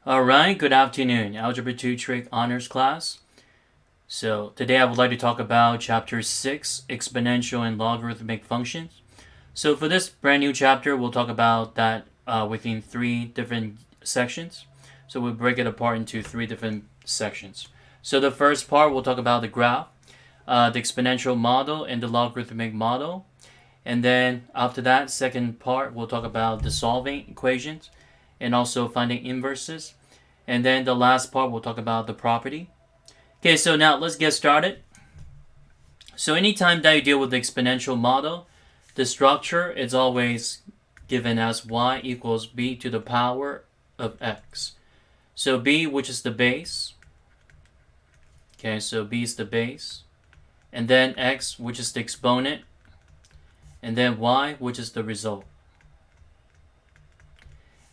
Alright, good afternoon, Algebra 2 Trig Honors class. So today I would like to talk about Chapter 6, Exponential and Logarithmic Functions. So for this brand new chapter, we'll talk about that within 3 different sections. So we'll break it apart into 3 different sections. So the first part, we'll talk about the graph, the exponential model, and the logarithmic model. And then after that, second part, we'll talk about the solving equations and also finding inverses. And then the last part, we'll talk about the property. Okay, so now let's get started. So anytime that you deal with the exponential model, the structure is always given as y equals b to the power of x. So b, which is the base. Okay, so b is the base. And then x, which is the exponent. And then y, which is the result.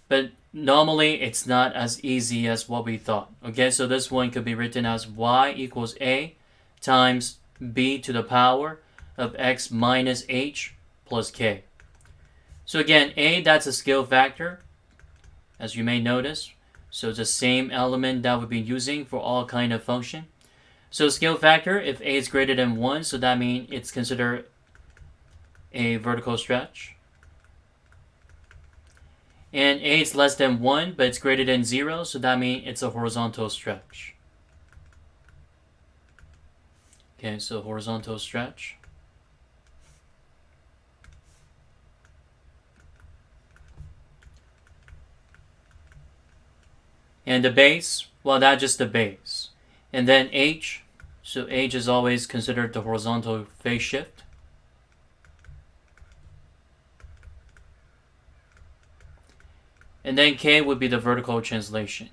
But normally it's not as easy as what we thought. Okay, so this one could be written as y equals a times b to the power of x minus h plus k. So again, a, that's a scale factor, as you may notice. So it's the same element that we've been using for all kind of function. So scale factor, if a is greater than 1, so that means it's considered a vertical stretch. And a is less than 1, but it's greater than 0, so that means it's a horizontal stretch. Okay, so horizontal stretch. And the base, well, that's just the base. And then h, so h is always considered the horizontal phase shift. And then k would be the vertical translation.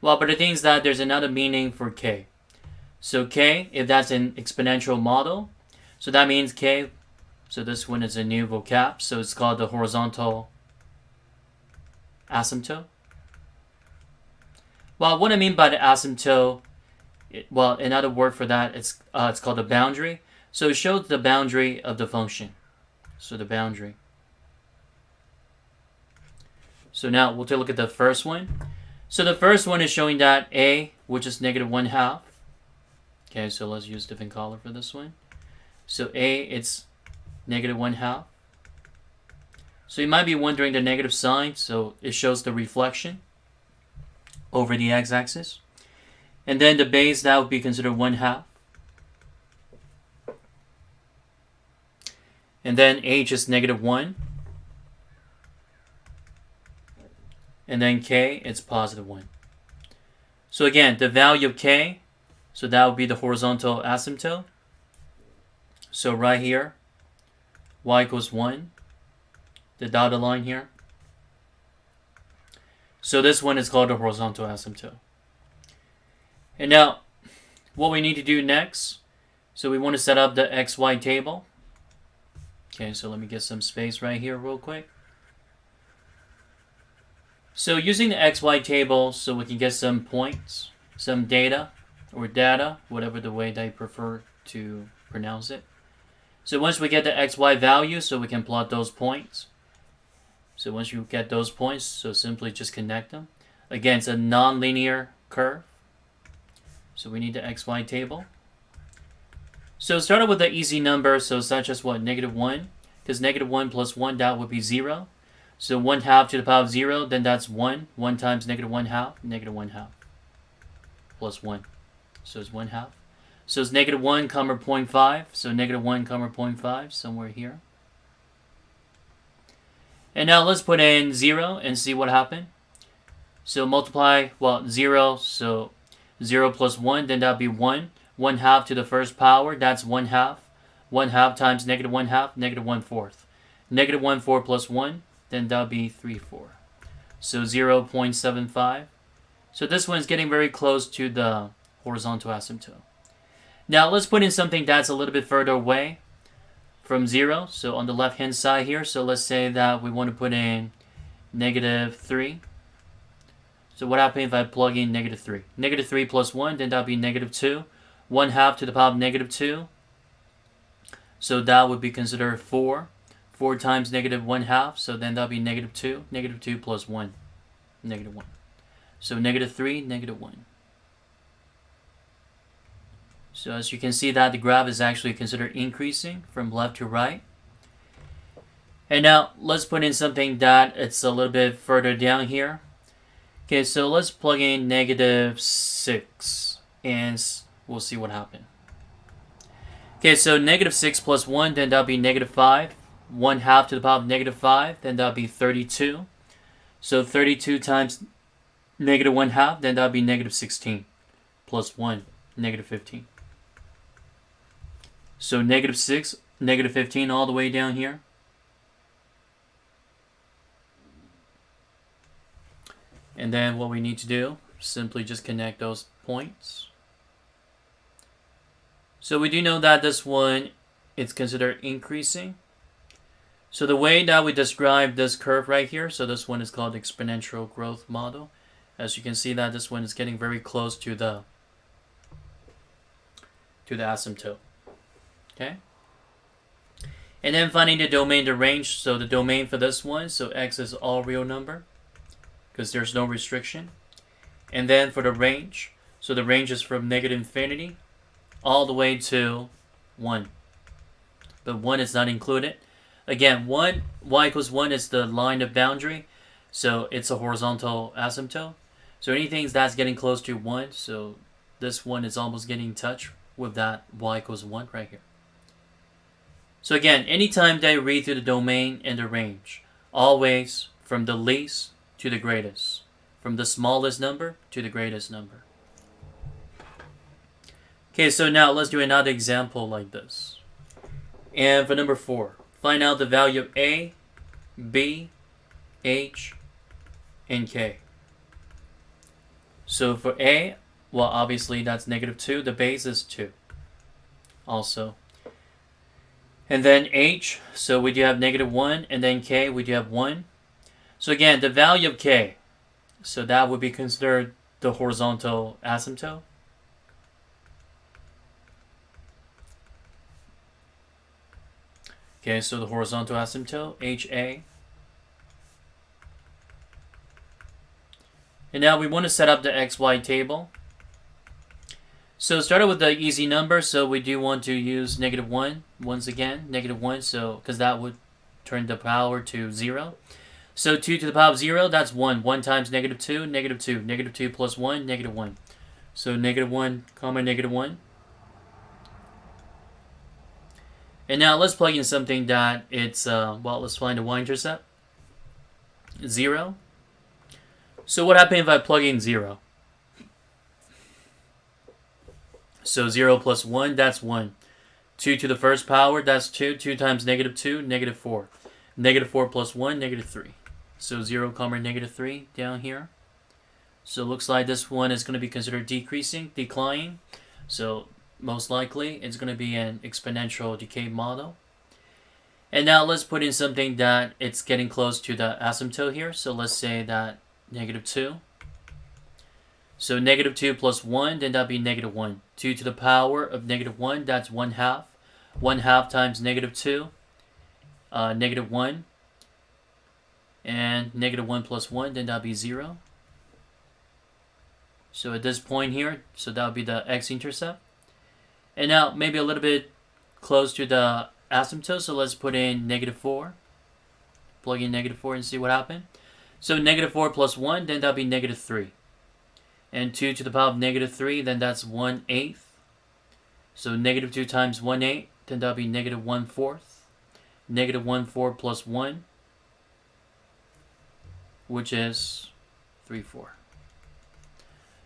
Well, but the thing is that there's another meaning for k. So k, if that's an exponential model, so that means k, so this one is a new vocab, so it's called the horizontal asymptote. Well, what I mean by the asymptote, well, another word for that, it's called the boundary. So it shows the boundary of the function. So the boundary. So now we'll take a look at the first one. So the first one is showing that a, which is negative 1/2. Okay, so let's use different color for this one. So a, it's negative 1/2. So you might be wondering the negative sign. So it shows the reflection over the x-axis. And then the base, that would be considered 1/2. And then h is negative 1. And then k, it's positive 1. So again, the value of k, so that would be the horizontal asymptote. So right here, y equals 1, the dotted line here. So this one is called the horizontal asymptote. And now, what we need to do next, so we want to set up the xy table. Okay, so let me get some space right here real quick. So using the XY table, so we can get some points, some data, or data, whatever the way that you prefer to pronounce it. So once we get the XY value, so we can plot those points. So once you get those points, so simply just connect them. Again, it's a non-linear curve. So we need the XY table. So start with the easy number, so such as what, negative 1, because negative 1 plus 1, that would be 0. So 1/2 to the power of 0, then that's 1. 1 times negative 1/2, negative 1/2, plus 1. So it's 1/2. So it's negative 1, 0.5, so negative 1, 0.5, somewhere here. And now let's put in 0 and see what happened. So multiply, well, 0, so 0 plus 1, then that would be 1. 1/2 to the first power, that's 1/2. 1/2 times negative 1/2, negative 1/4. Negative 1/4 plus 1, then that would be 3/4. So 0.75. So this one's getting very close to the horizontal asymptote. Now let's put in something that's a little bit further away from 0. So on the left hand side here, so let's say that we want to put in negative 3. So what happens if I plug in negative 3? Negative 3 plus 1, then that would be negative 2. 1/2 to the power of negative 2. So that would be considered 4. 4 times negative 1/2, so then that'll be negative 2. Negative 2 plus 1, negative 1. So negative 3, negative 1. So as you can see that the graph is actually considered increasing from left to right. And now let's put in something that it's a little bit further down here. Okay, so let's plug in negative 6 and we'll see what happens. Okay, so negative 6 plus 1, then that'll be negative 5. 1/2 to the power of negative 5, then that'll be 32. So 32 times negative 1/2, then that'll be negative 16. Plus 1, negative 15. So negative 6, negative 15 all the way down here. And then what we need to do, simply just connect those points. So we do know that this one is considered increasing. So the way that we describe this curve right here, so this one is called exponential growth model. As you can see that this one is getting very close to the asymptote. Okay? And then finding the domain, the range. So the domain for this one, so x is all real number because there's no restriction. And then for the range, so the range is from negative infinity all the way to 1. But 1 is not included. Again, y equals 1 is the line of boundary, so it's a horizontal asymptote. So anything that's getting close to 1, so this one is almost getting in touch with that y equals 1 right here. So again, anytime that you read through the domain and the range, always from the least to the greatest, from the smallest number to the greatest number. Okay, so now let's do another example like this. And for number 4, find out the value of a, b, h, and k. So for a, well, obviously that's negative 2. The base is 2 also. And then h, so we do have negative 1. And then k, we do have 1. So again, the value of k, so that would be considered the horizontal asymptote. Okay, so the horizontal asymptote, HA. And now we want to set up the XY table. So started with the easy number, so we do want to use negative 1 once again, negative 1, so because that would turn the power to 0. So 2 to the power of 0, that's 1. 1 times negative 2, negative 2. Negative 2 plus 1, negative 1. So negative 1, comma, negative 1. And now let's plug in something that it's, well, let's find the y-intercept. 0. So what happens if I plug in 0? So 0 plus 1, that's 1. 2 to the first power, that's 2. 2 times negative 2, negative 4. Negative 4 plus 1, negative 3. So 0, comma, negative 3 down here. So it looks like this one is going to be considered declining. So most likely it's going to be an exponential decay model. And now let's put in something that it's getting close to the asymptote here. So let's say that negative 2. So negative 2 plus 1, then that'll be negative 1. 2 to the power of negative 1, that's 1/2. 1/2 times negative 2, negative 1. And negative 1 plus 1, then that'll be 0. So at this point here, so that'll be the x-intercept. And now maybe a little bit close to the asymptote, so let's put in negative 4. Plug in negative 4 and see what happens. So negative 4 plus 1, then that'll be negative 3. And 2 to the power of negative 3, then that's 1/8. So negative 2 times 1/8, then that'll be negative 1/4. Negative 1/4 plus 1, which is 3/4.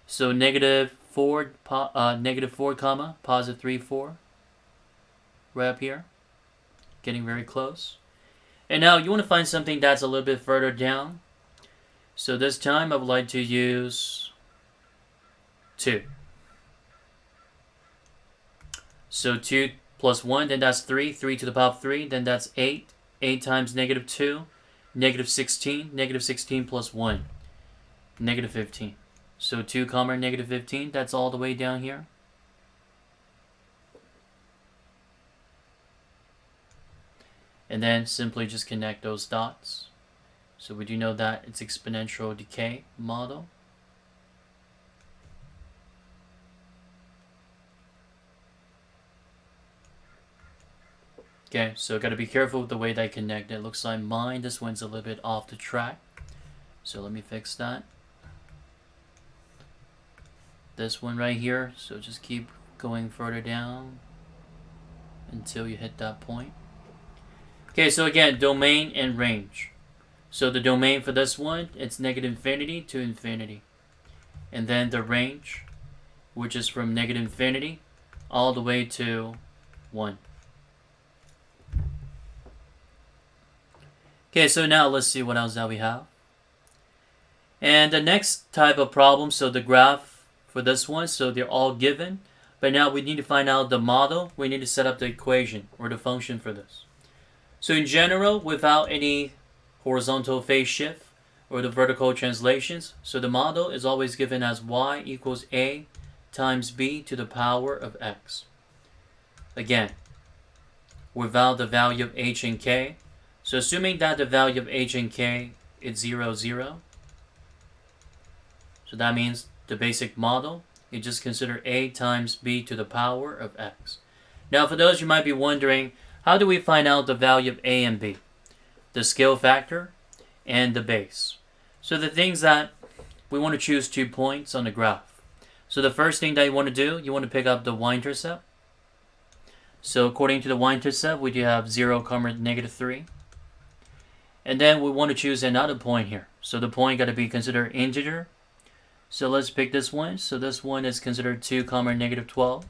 So negative 4, comma, positive 3/4, right up here, getting very close. And now you want to find something that's a little bit further down. So this time I would like to use 2. So 2 plus 1, then that's 3. 3 to the power of 3, then that's 8. 8 times negative 2, negative 16. Negative 16 plus 1, negative 15. So 2, comma, negative 15, that's all the way down here. and then simply just connect those dots. So we do know that it's exponential decay model. Okay, so got to be careful with the way they connect. It looks like this one's a little bit off the track. So let me fix that. This one right here, so just keep going further down until you hit that point. Okay, so again, domain and range. So the domain for this one, it's negative infinity to infinity. And then the range, which is from negative infinity all the way to 1. Okay, so now let's see what else that we have. And the next type of problem, so the graph for this one, so they're all given. But now we need to find out the model. We need to set up the equation or the function for this. So in general, without any horizontal phase shift or the vertical translations, so the model is always given as y equals a times b to the power of x. Again, without the value of h and k. So assuming that the value of h and k is 0, 0. So that means the basic model, you just consider a times b to the power of x. Now for those you might be wondering, how do we find out the value of a and b? The scale factor and the base. So the things that we want to choose 2 points on the graph. So the first thing that you want to do, you want to pick up the y-intercept. So according to the y-intercept, we do have 0, negative 3. And then we want to choose another point here. So the point got to be considered integer. So let's pick this one. So this one is considered 2, negative 12.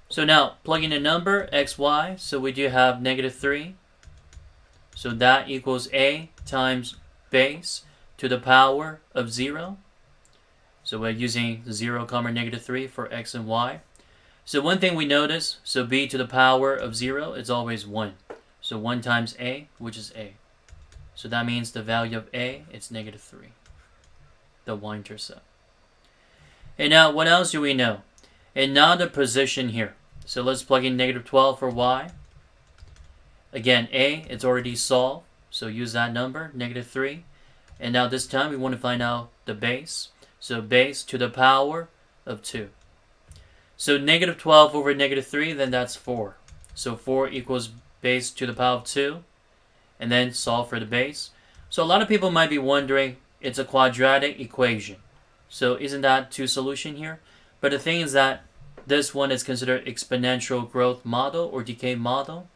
So now, plug in a number, x, y. So we do have negative 3. So that equals a times base to the power of 0. So we're using 0, negative 3 for x and y. So one thing we notice, so b to the power of 0 is always 1. So 1 times a, which is a. So that means the value of a, it's negative 3. The y-intercept. And now, what else do we know? And now the position here. So let's plug in negative 12 for y. Again, a, it's already solved. So use that number, negative 3. And now this time we want to find out the base. So base to the power of 2. So negative 12 over negative 3, then that's 4. So 4 equals base to the power of 2. And then solve for the base. So a lot of people might be wondering, it's a quadratic equation. So isn't that 2 solution here? But the thing is that this one is considered exponential growth model or decay model.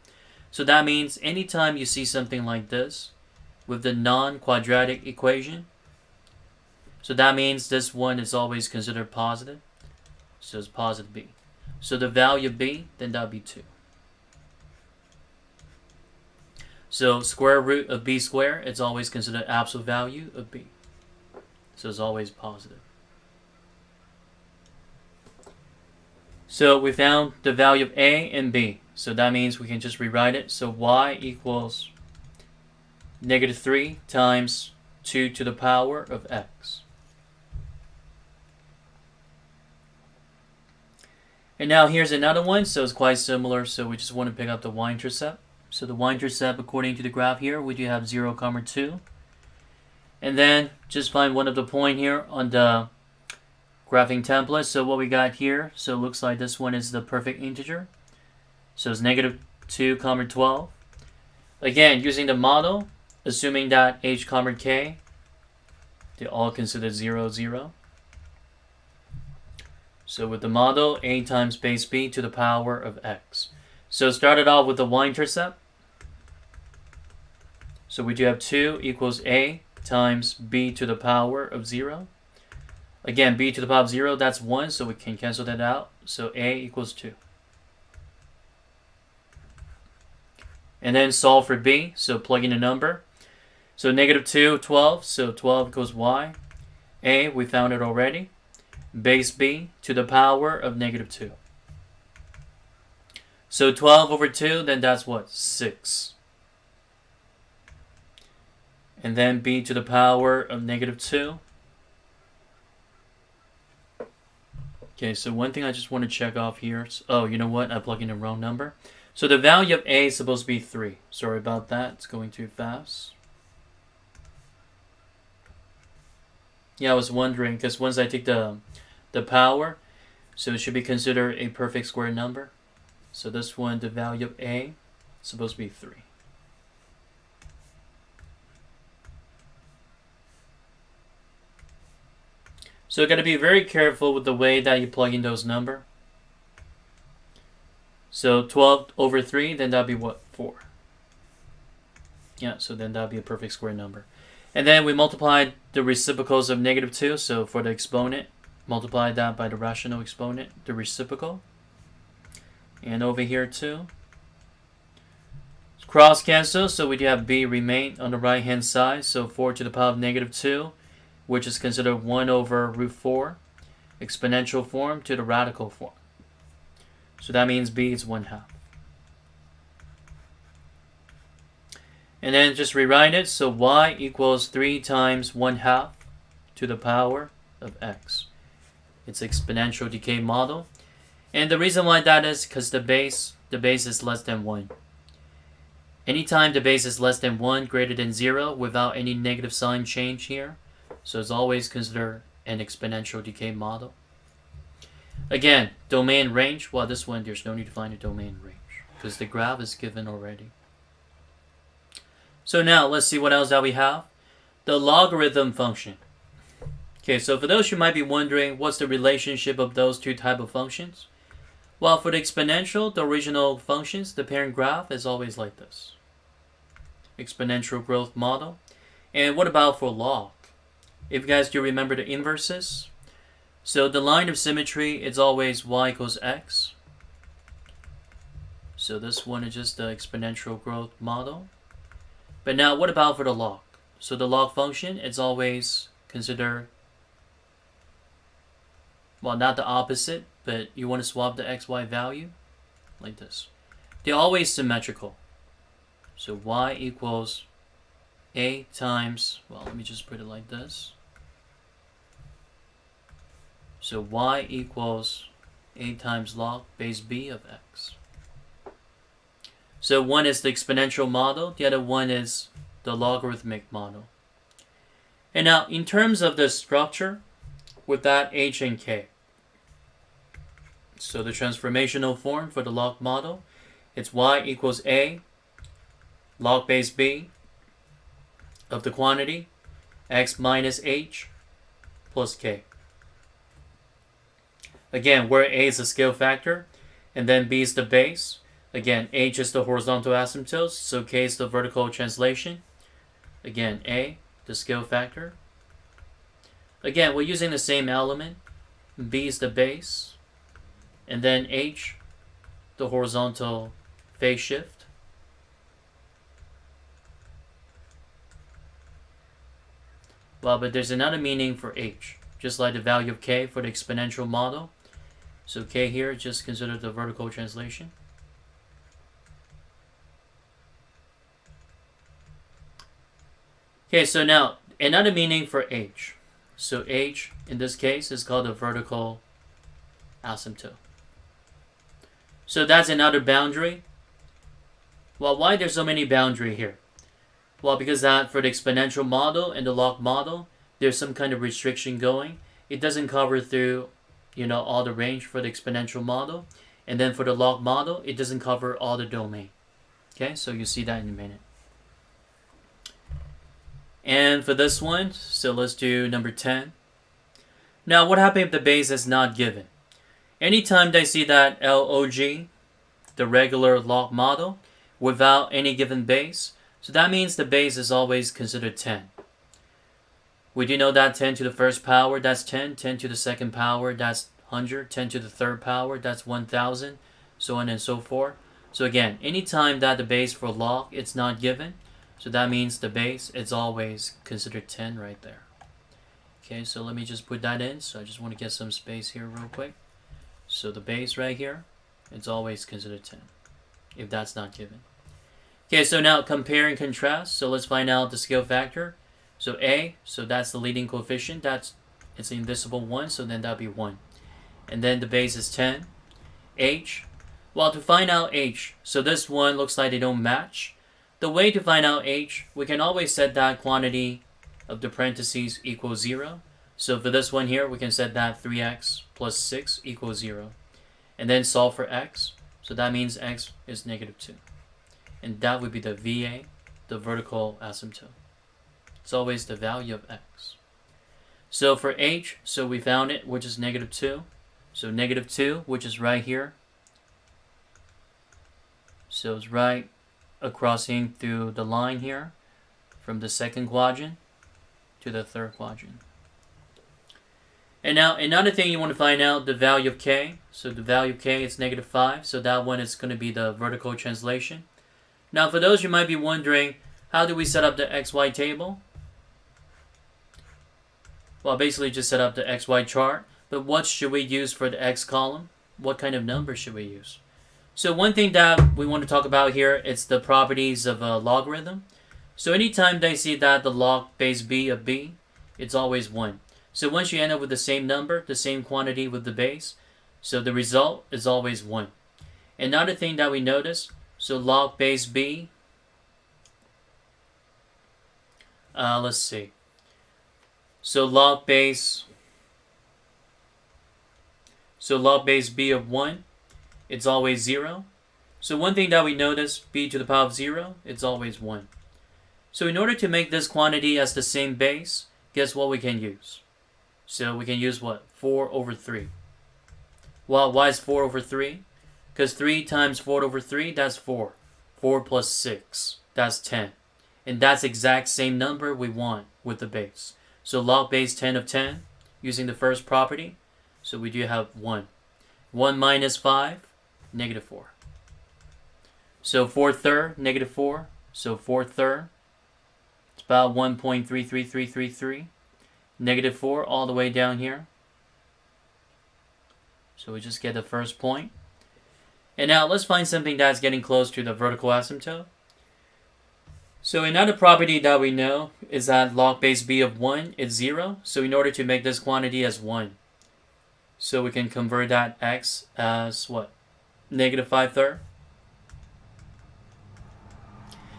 So that means anytime you see something like this with the non-quadratic equation, so that means this one is always considered positive. So it's positive b. So the value of b, then that would be 2. So square root of b squared, it's always considered absolute value of b. So it's always positive. So we found the value of a and b. So that means we can just rewrite it. So y equals negative 3 times 2 to the power of x. And now here's another one. So it's quite similar. So we just want to pick up the y-intercept. So the y-intercept, according to the graph here, we do have 0, 2. And then just find one of the point here on the graphing template. So what we got here, so it looks like this one is the perfect integer. So it's negative 2, 12. Again, using the model, assuming that h, k, they all consider 0, 0. So with the model, a times base b to the power of x. So started off with the y-intercept. So we do have 2 equals a times b to the power of 0. Again, b to the power of 0, that's 1, so we can cancel that out. So a equals 2. And then solve for b, so plug in a number. So negative 2, 12, so 12 equals y. A, we found it already. Base b to the power of negative 2. So 12 over 2, then that's what? 6. And then b to the power of negative 2. Okay, so one thing I just want to check off here. Oh, you know what? I plugged in the wrong number. So the value of a is supposed to be 3. Sorry about that. It's going too fast. Yeah, I was wondering, because once I take the power, so it should be considered a perfect square number. So this one, the value of a is supposed to be 3. So you got to be very careful with the way that you plug in those numbers. So 12 over 3, then that'd be what? 4. Yeah, so then that'd be a perfect square number. And then we multiply the reciprocals of -2. So for the exponent, multiply that by the rational exponent, the reciprocal. And over here too. Cross cancel, so we do have b remain on the right hand side. So 4 to the power of -2, which is considered 1 over root 4, exponential form to the radical form. So that means b is 1/2. And then just rewrite it. So y equals 3 times 1/2 to the power of x. It's exponential decay model. And the reason why that is because the base is less than 1. Anytime the base is less than 1, greater than 0, without any negative sign change here, so it's always considered an exponential decay model. Again, domain range, well, this one, there's no need to find a domain range because the graph is given already. So now, let's see what else that we have. The logarithm function. Okay, so for those who might be wondering, what's the relationship of those two type of functions? Well, for the exponential, the original functions, the parent graph is always like this. Exponential growth model. And what about for log? If you guys do remember the inverses, so the line of symmetry is always y equals x. So this one is just the exponential growth model. But now what about for the log? So the log function, it's always considered, well, not the opposite, but you want to swap the xy value like this. They're always symmetrical. So y equals a times, well, let me just put it like this. So y equals a times log base b of x. So one is the exponential model, the other one is the logarithmic model. And now, in terms of the structure, with that h and k, so the transformational form for the log model, it's y equals a log base b of the quantity x minus h plus k. Again, where a is the scale factor, and then b is the base. Again, h is the horizontal asymptotes, so k is the vertical translation. Again, a, the scale factor. Again, we're using the same element. B is the base. And then h, the horizontal phase shift. Well, but there's another meaning for h, just like the value of k for the exponential model. So k here, just consider the vertical translation. Okay, so now another meaning for h. So h in this case is called a vertical asymptote. So that's another boundary. Well, why there's so many boundary here? Well, because that for the exponential model and the log model, there's some kind of restriction going. It doesn't cover through, all the range for the exponential model. And then for the log model, it doesn't cover all the domain. Okay, so you see that in a minute. And for this one, so let's do number 10. Now, what happens if the base is not given? Anytime they see that log, the regular log model, without any given base, so that means the base is always considered 10. We do know that 10 to the first power, that's 10. 10 to the second power, that's 100. 10 to the third power, that's 1,000. So on and so forth. So again, anytime that the base for log, it's not given, so that means the base is always considered 10 right there. Okay, so let me just put that in. So I just want to get some space here real quick. So the base right here, it's always considered 10, if that's not given. Okay, so now compare and contrast. So let's find out the scale factor. So a, so that's the leading coefficient. It's an indivisible 1, so then that'll be 1. And then the base is 10. H, Well, to find out h, so this one looks like they don't match. The way to find out h, we can always set that quantity of the parentheses equals 0. So for this one here, we can set that 3x plus 6 equals 0. And then solve for x. So that means x is negative 2. And that would be the VA, the vertical asymptote. It's always the value of x. So for h, so we found it, which is negative 2. So negative 2, which is right here. So it's right crossing through the line here from the second quadrant to the third quadrant. And now another thing you want to find out, the value of k. So the value of k is negative 5. So that one is going to be the vertical translation. Now for those you might be wondering, how do we set up the xy table? Well, basically just set up the xy chart. But what should we use for the x column? What kind of number should we use? So one thing that we want to talk about here is the properties of a logarithm. So anytime they see that the log base b of b, it's always 1. So once you end up with the same number, the same quantity with the base, so the result is always 1. Another thing that we notice, so log base b, let's see. So log base b of 1, it's always 0. So one thing that we notice, b to the power of 0, it's always 1. So in order to make this quantity as the same base, guess what we can use? So we can use what? 4 over 3. Well, why is 4 over 3? Because 3 times 4 over 3, that's 4. 4 plus 6, that's 10. And that's the exact same number we want with the base. So log base 10 of 10, using the first property, so we do have 1. 1 minus 5, negative 4. So 4 third, negative 4. So 4 third, it's about 1.33333. Negative 4 all the way down here. So we just get the first point. And now let's find something that's getting close to the vertical asymptote. So another property that we know is that log base b of 1 is 0. So in order to make this quantity as 1, so we can convert that x as what? Negative 5 third.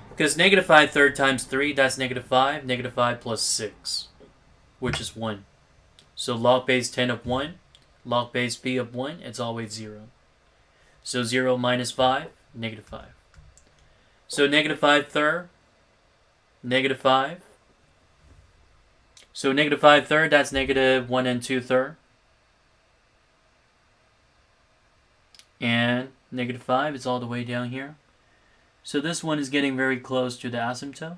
Because negative 5 third times 3, that's negative 5. Negative 5 plus 6, which is 1. So log base 10 of 1, log base b of 1, it's always 0. So 0 minus 5, negative 5. So negative 5 third, negative 5. So negative 5 third, that's negative 1 and 2 third. And negative 5 is all the way down here. So this one is getting very close to the asymptote.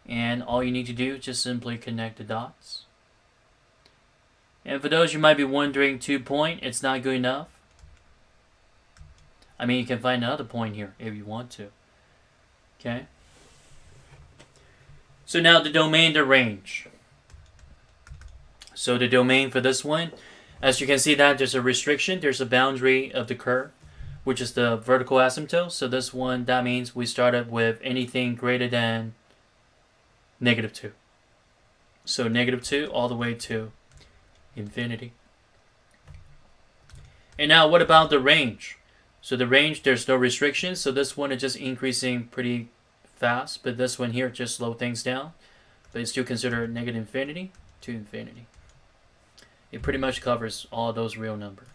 And all you need to do is just simply connect the dots. And for those you might be wondering, 2 point, it's not good enough. I mean, you can find another point here if you want to. Okay? So now the domain, the range. So the domain for this one, as you can see that there's a restriction, there's a boundary of the curve, which is the vertical asymptote. So this one, that means we started with anything greater than negative 2. So negative 2 all the way to infinity. And now what about the range? So the range, there's no restrictions. So this one is just increasing pretty fast. But this one here just slow things down. But it's still considered negative infinity to infinity. It pretty much covers all those real numbers.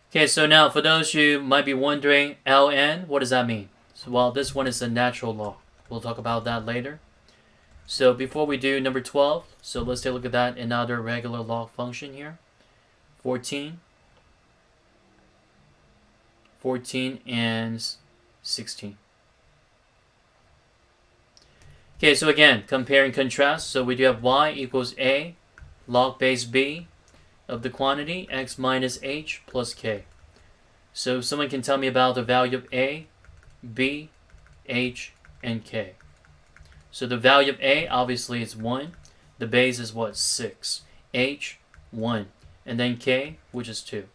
Okay, so now for those you might be wondering, ln, what does that mean? So, well, this one is a natural log. We'll talk about that later. So before we do number 12, so let's take a look at that, another regular log function here. 14 and 16. Okay, so again, compare and contrast. So we do have y equals a log base b of the quantity x minus h plus k. So someone can tell me about the value of a, b, h, and k. So the value of a, obviously, is 1. The base is what? 6. H, 1. And then k, which is 2.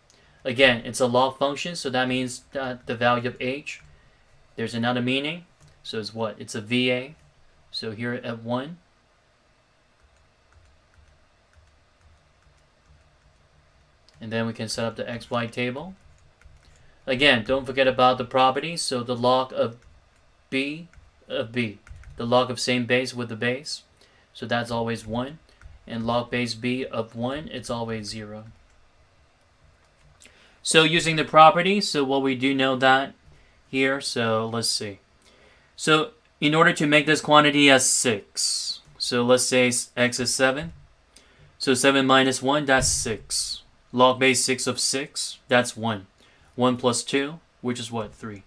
Again, it's a log function, so that means that the value of h, there's another meaning. So it's what? It's a VA. So here at 1. And then we can set up the xy table. Again, don't forget about the properties. So the log of b, the log of same base with the base. So that's always 1. And log base b of 1, it's always 0. So using the properties, so what we do know that here, so let's see. So in order to make this quantity as 6, so let's say x is 7. So 7 minus 1, that's 6. Log base 6 of 6, that's 1. 1 plus 2, which is what? 3.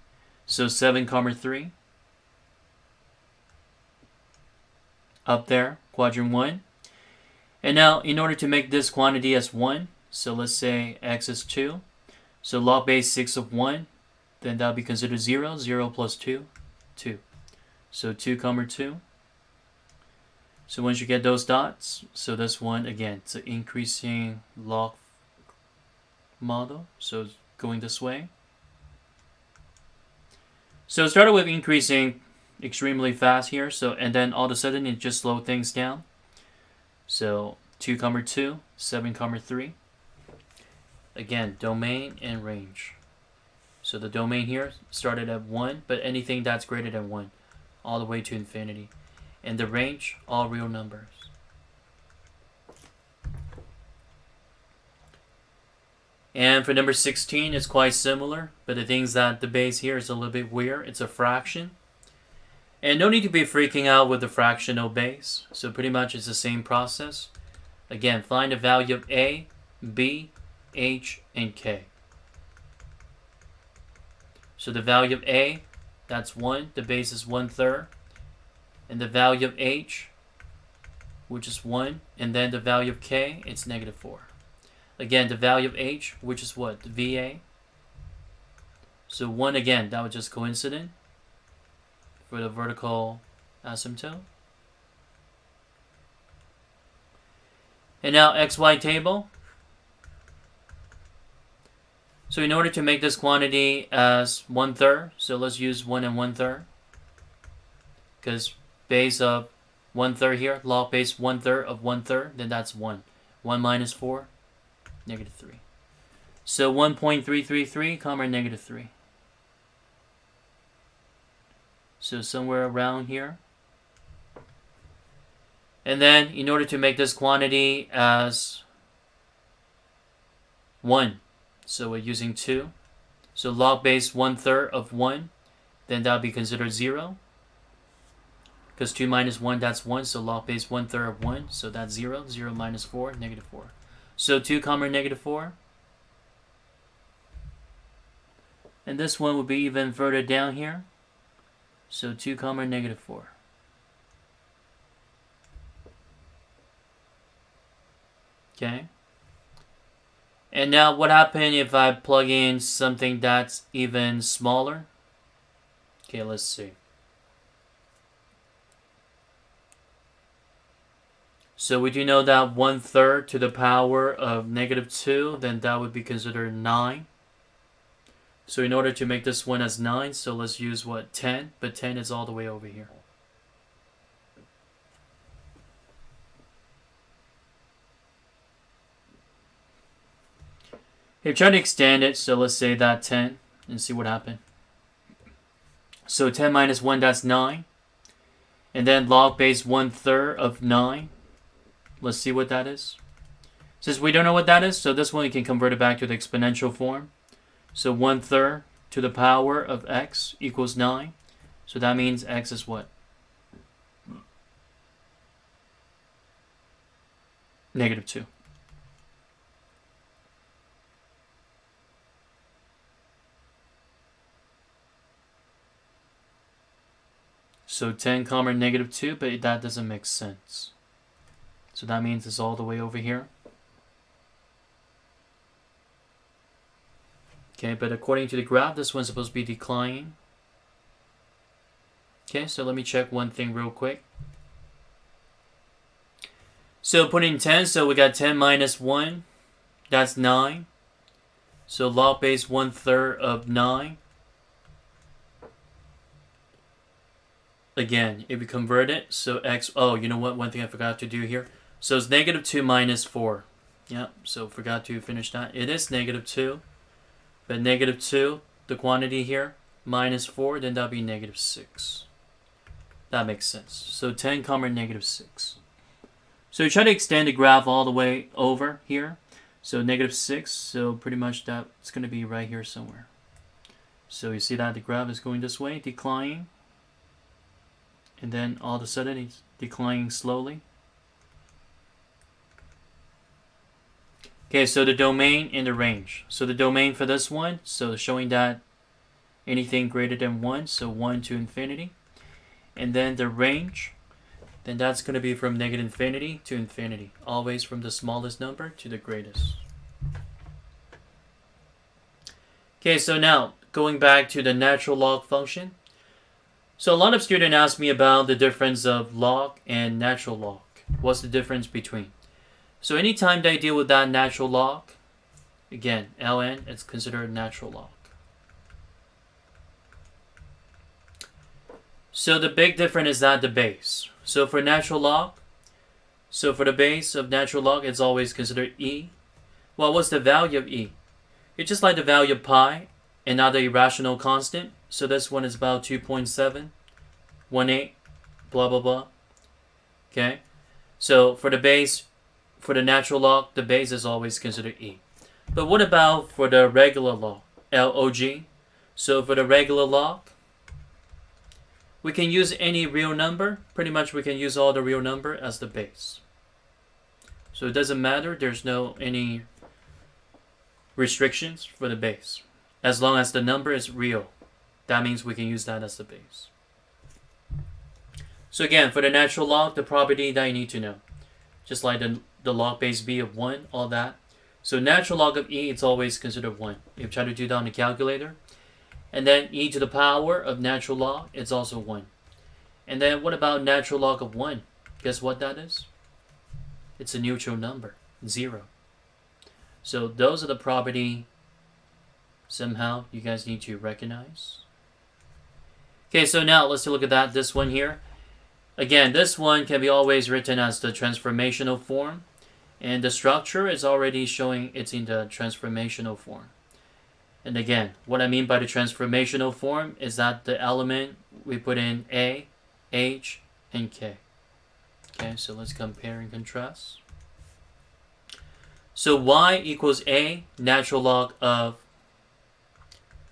So 7 comma 3. Up there, quadrant 1. And now, in order to make this quantity as 1, so let's say x is 2. So log base 6 of 1, then that'll be considered 0. 0 plus 2, 2. So 2 comma 2. So once you get those dots, so this one, again, it's an increasing log model. So it's going this way. So it started with increasing extremely fast here. So, and then all of a sudden it just slowed things down. So 2 comma 2, 7 comma 3. Again, domain and range. So the domain here started at 1, but anything that's greater than 1, all the way to infinity. And the range, all real numbers. And for number 16, it's quite similar, but the thing is that the base here is a little bit weird. It's a fraction. And no need to be freaking out with the fractional base. So pretty much it's the same process. Again, find the value of a, b, h, and k. So the value of a, that's 1. The base is 1/3. And the value of h, which is 1. And then the value of k, it's -4. Again, the value of h, which is what? The VA. So 1 again, that was just coincident for the vertical asymptote. And now xy table. So in order to make this quantity as 1/3, so let's use 1 and 1/3. Because base of 1/3 here, log base 1/3 of 1/3, then that's 1. 1 minus 4, -3. So 1.333 comma -3. So somewhere around here. And then in order to make this quantity as 1, so we're using 2. So log base 1/3 of 1, then that would be considered 0. Because 2 minus 1, that's 1. So log base 1/3 of 1, so that's 0. 0 minus 4, -4. So 2 comma -4. And this one will be even further down here. So 2 comma -4. Okay. And now what happens if I plug in something that's even smaller? Okay, let's see. So we do know that 1/3 to the power of -2, then that would be considered 9. So in order to make this one as 9, so let's use what? 10, but 10 is all the way over here. Okay, try to extend it, so let's say that 10, and see what happens. So 10 minus 1, that's 9. And then log base 1/3 of 9. Let's see what that is. Since we don't know what that is, so this one you can convert it back to the exponential form. So 1/3 to the power of x equals 9. So that means x is what? -2. So 10 comma -2, but that doesn't make sense. So that means it's all the way over here. Okay, but according to the graph, this one's supposed to be declining. Okay, so let me check one thing real quick. So put in 10, so we got 10 minus 1, that's 9. So log base 1/3 of 9. Again, if we convert it, so x, oh, you know what, one thing I forgot to do here. So it's -2 minus 4. Yeah, so forgot to finish that. It is negative 2. But negative 2, the quantity here, minus 4, then that'll be negative 6. That makes sense. So 10 comma negative 6. So you try to extend the graph all the way over here. So negative 6, so pretty much that's going to be right here somewhere. So you see that the graph is going this way, declining. And then all of a sudden it's declining slowly. Okay, so the domain and the range. So the domain for this one, so showing that anything greater than 1, so 1 to infinity. And then the range, then that's going to be from negative infinity to infinity. Always from the smallest number to the greatest. Okay, so now going back to the natural log function. So a lot of students ask me about the difference of log and natural log. What's the difference between? So anytime they deal with that natural log, again, ln, it's considered natural log. So the big difference is that the base. So for natural log, so for the base of natural log, it's always considered e. Well, what's the value of e? It's just like the value of pi, another irrational constant. So this one is about 2.718, blah, blah, blah. Okay? So for the base, for the natural log, the base is always considered e. But what about for the regular log, log? So for the regular log, we can use any real number. Pretty much we can use all the real number as the base. So it doesn't matter. There's no any restrictions for the base. As long as the number is real, that means we can use that as the base. So again, for the natural log, the property that you need to know. Just like the log base b of 1, all that. So natural log of e, it's always considered 1. If you try to do that on the calculator. And then e to the power of natural log, it's also 1. And then what about natural log of 1? Guess what that is? It's a neutral number, 0. So those are the property somehow you guys need to recognize. Okay, so now let's look at that. This one here. Again, this one can be always written as the transformational form. And the structure is already showing it's in the transformational form. And again, what I mean by the transformational form is that the element we put in A, H, and K. Okay, so let's compare and contrast. So y equals A, natural log of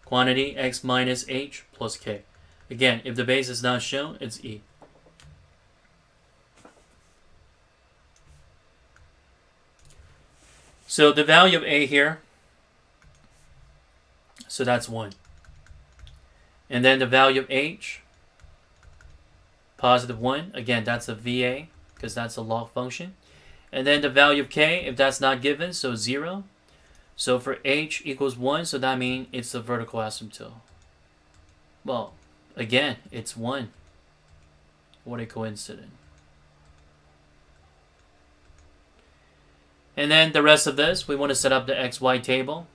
quantity x minus h plus k. Again, if the base is not shown, it's e. So the value of a here, so that's 1. And then the value of h, positive 1. Again, that's a VA, because that's a log function. And then the value of k, if that's not given, so 0. So for h equals 1, so that means it's the vertical asymptote. Well, again, it's 1. What a coincidence. And then the rest of this, we want to set up the XY table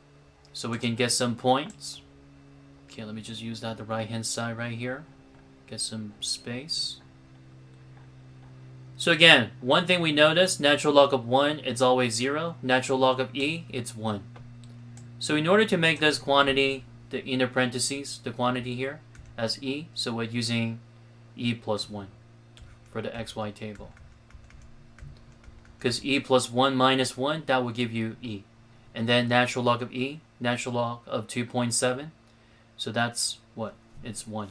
so we can get some points. Okay, let me just use that the right-hand side right here. Get some space. So again, one thing we notice, natural log of 1, it's always 0. Natural log of e, it's 1. So in order to make this quantity, the inner parentheses, the quantity here, as e, so we're using e plus 1 for the XY table. Because e plus 1 minus 1, that will give you e. And then natural log of e, natural log of 2.7. So that's what? It's 1.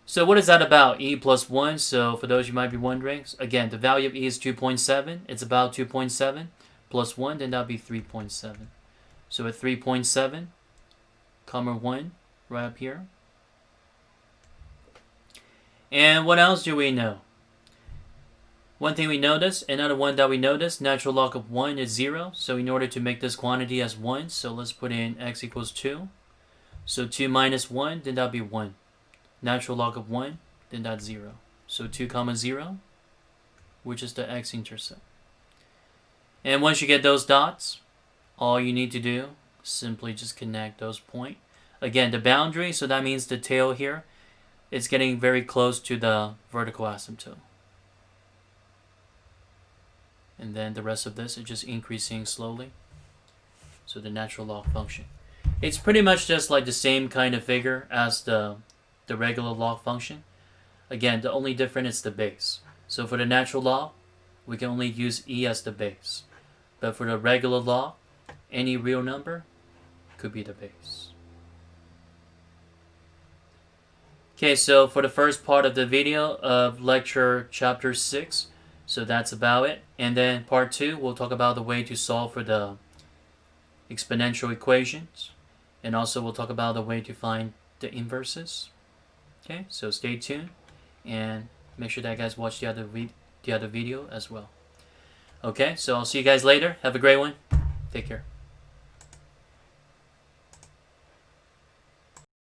So what is that about? E plus 1. So for those you might be wondering, again, the value of e is 2.7. It's about 2.7 plus 1, then that'll be 3.7. So at 3.7, comma 1, right up here. And what else do we know? One thing we notice, another one that we notice, natural log of 1 is 0. So in order to make this quantity as 1, so let's put in x equals 2. So 2 minus 1, then that'll be 1. Natural log of 1, then that's 0. So 2 comma 0, which is the x-intercept. And once you get those dots, all you need to do, simply just connect those points. Again, the boundary, so that means the tail here, it's getting very close to the vertical asymptote. and then the rest of this is just increasing slowly. So the natural log function. It's pretty much just like the same kind of figure as the regular log function. Again, the only difference is the base. So for the natural log, we can only use e as the base. But for the regular log, any real number could be the base. Okay, so for the first part of the video of lecture chapter 6, so that's about it. And then part 2, we'll talk about the way to solve for the exponential equations. And also we'll talk about the way to find the inverses. Okay, so stay tuned and make sure that you guys watch the other video as well. Okay, so I'll see you guys later. Have a great one. Take care.